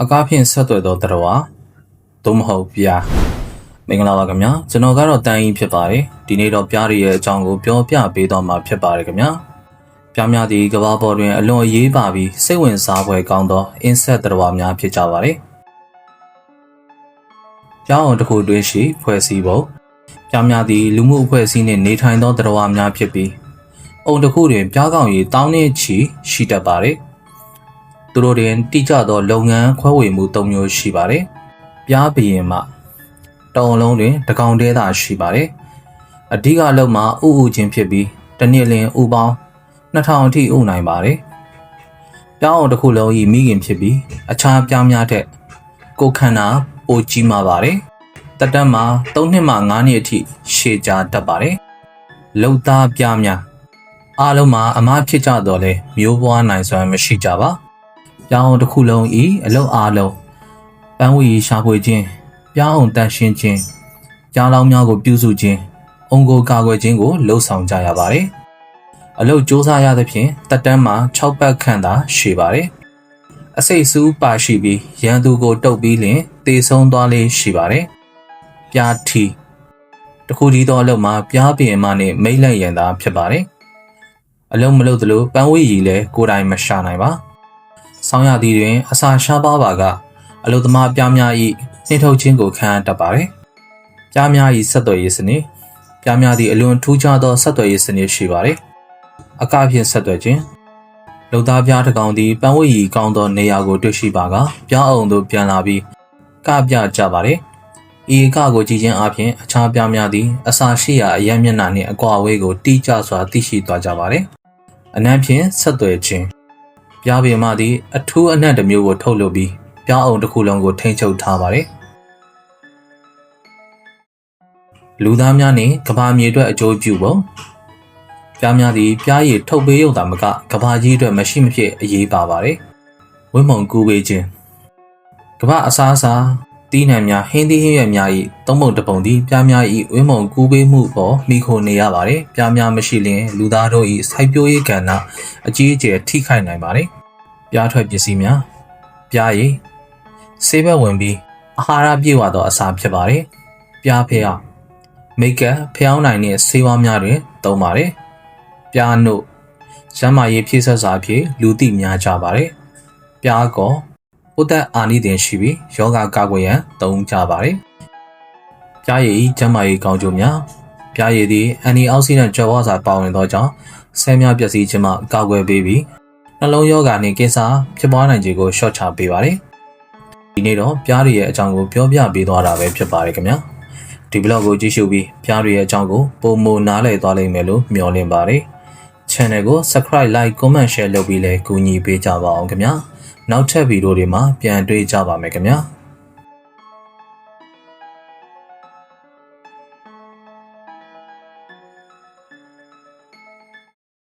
အကားဖြင့်ဆက်သွယ်သောတရားသို့မဟုတ်ပြားမင်္ဂလာပါခင်ဗျာကျွန်တော်ကတော့တန်းကြီးဖြစ်ပါတယ်ဒီနေ့တော့ပြားရဲ့အကြောင်းကိုပြောပြပေးတော့မှာဖြစ်ပါတယ်ခင်ဗျာပြားများသည့်ကမ္ဘာပေါ်တွင်အလွန်အရေးပါပြီးစိတ်ဝင်စားဖွယ်ကောင်းသောအင်ဆက်တရားများဖြစ်ကြပါတယ်ပြားအောင်တစ်ခုတွင်းရှိဖွဲ့စည်းပုံပြားများသည့်လူမှုအဖွဲ့အစည်းနှင့်နေထိုင်သောတရားများဖြစ်ပြီးအုံတစ်ခုတွင်ပြားကောင်ရည်တောင်းနှင့်ချီရှိတတ်ပါတယ်သူတို့တွင်တိကျသောလုပ်ငန်းခွဲဝေမှု၃မျိုးရှိပါတယ်။ပြားဘရင်မှတောင်လုံးတွင်တကောင်တဲသာရှိပါတယ်။အဓိကအလုပ်မှာဥချင်းဖြစ်ပြီးတစ်နှစ်လင်ဥပေါင်း2000အထိဥနိုင်ပါတယ်။ပြားအောင်တစ်ခုလုံး၏မိခင်ဖြစ်ပြီးအခြားပြားများထက်ကိုယ်ခန္ဓာပိုကြီးမာပါတယ်။တက်တက်မှာ3နှစ်မှ5နှစ်အထိရှည်ကြာတတ်ပါတယ်။လုံသားပြားများအားလုံးမှာအမားဖြစ်ကြတော့လဲမျိုးပွားနိုင်စွမ်းမရှိကြပါ။ပြားအောင်တစ်ခုလုံးဤအလုတ်အားလုံးပန်းဝီရှာဖွေခြင်းပြားအောင်တန်ရှင်းခြင်းကြားလောင်းများကိုပြုစုခြင်းအုံကိုကာကွယ်ခြင်းကိုလှုပ်ဆောင်ကြရပါတယ်အလုတ်စ조사ရသဖြင့်တက်တန်းမှာ6ပတ်ခန့်သာရှည်ပါတယ်အစိတ်ဆူးပါရှိပြီးရန်သူကိုတုပ်ပြီးလင်တေဆုံးသွားလေးရှိပါတယ်ပြားထီတခုတည်းသောအလုတ်မှာပြားပင်မနှင့်မိတ်လက်ရန်သာဖြစ်ပါတယ်အလုတ်မလုတ်သလိုပန်းဝီရီလည်းကိုယ်တိုင်မရှာနိုင်ပါဆောင်းရသည်တွင်အစာရှားပါပါကအလုသမားပြားများ၏နှင်ထုတ်ခြင်းကိုခံရတတ်ပါတယ်။ပြားများ၏ဆက်သွယ်ရေးစနစ်ပြားများသည့်အလွန်ထူးခြားသောဆက်သွယ်ရေးစနစ်ရှိပါတယ်။အကဖြင့်ဆက်သွယ်ခြင်းလုံသားပြားတစ်ကောင်သည်ပန်းဝတ်ရီကောင်းသောနေရာကိုတွေ့ရှိပါကပြားအောင်သို့ပြန်လာပြီးကပြကြပါတယ်။ဤကကိုကြည့်ခြင်းအပြင်အခြားပြားများသည်အစာရှိရာအရမျက်နှာနှင့်အကွာအဝေးကိုတိကျစွာသိရှိသွားကြပါတယ်။အနံ့ဖြင့်ဆက်သွယ်ခြင်းပြားပင်မသည်အထူးအနံ့တစ်မျိုးကိုထုတ်လုပ်ပြီးပြားအောင်တစ်ခုလုံးကိုထိန်းချုပ်ထားပါတယ်။လူသားများနှင့်ကမ္ဘာမြေအတွက်အကျိုးပြုပုံပြားများသည်ပြားရည်ထုတ်ပေးရုံသာမကကမ္ဘာကြီးအတွက်မရှိမဖြစ်အရေးပါပါတယ်။ဝိမုံကူးပေးခြင်းကမ္ဘာအစားအစာတီးနှံများဟင်းသီးဟင်းရွက်များ၏သုံးပုံတစ်ပုံသည်ပြားများ၏ဝိမုံကူးပေးမှုပေါ်မိခိုနေရပါတယ်။ပြားများမရှိလျှင်လူသားတို့၏စိုက်ပျိုးရေးကဏ္ဍအကြီးအကျယ်ထိခိုက်နိုင်ပါတယ်။ပြားထွက်ပစ္စည်းများပြားရည်ဆေးဘက်ဝင်ပြီးအာဟာရပြည့်ဝသောအစာဖြစ်ပါတယ်။ပြားဖျောင်းမိတ်ကပ်ဖျောင်းနိုင်တဲ့ဆေးဝါးများတွင်သုံးပါတယ်။ပြားနှုတ်ကျန်းမာရေးဖြည့်ဆက်စာအဖြစ်လူသိများကြပါတယ်။ပြားကောဥဒတ်အာနိသင်ရှိပြီးယောဂကာကွယ်ရန်သုံးကြပါတယ်။ပြားရည်ကျန်းမာရေးကောင်းကျိုးများပြားရည်သည်အန်တီအောက်ဆီဒန့်ကြွယ်ဝစွာပါဝင်သောကြောင့်ဆဲများပျက်စီးခြင်းမှကာကွယ်ပေးပြီးနှလုံးရောဂါနှင့်ကင်ဆာဖြစ်ပွားနိုင်ခြေကိုလျှော့ချပေးပါတယ်။ဒီနေ့တော့ပြားတွေရဲ့အကြောင်းကိုပြောပြပေးသွားတာပဲဖြစ်ပါတယ်ခင်ဗျာ။ဒီဘလော့ကိုကြည့်ရှုပြီးပြားတွေရဲ့အကြောင်းကိုပိုမိုနားလည်သွားလိမ့်မယ်လို့မျှော်လင့်ပါတယ်။ Channel ကို Subscribe Like Comment Share လုပ်ပြီးလည်းကူညီပေးကြပါအောင်ခင်ဗျာ။နောက်ထပ်ဗီဒီယိုတွေမှာပြန်တွေ့ကြပါမယ်ခင်ဗျာ။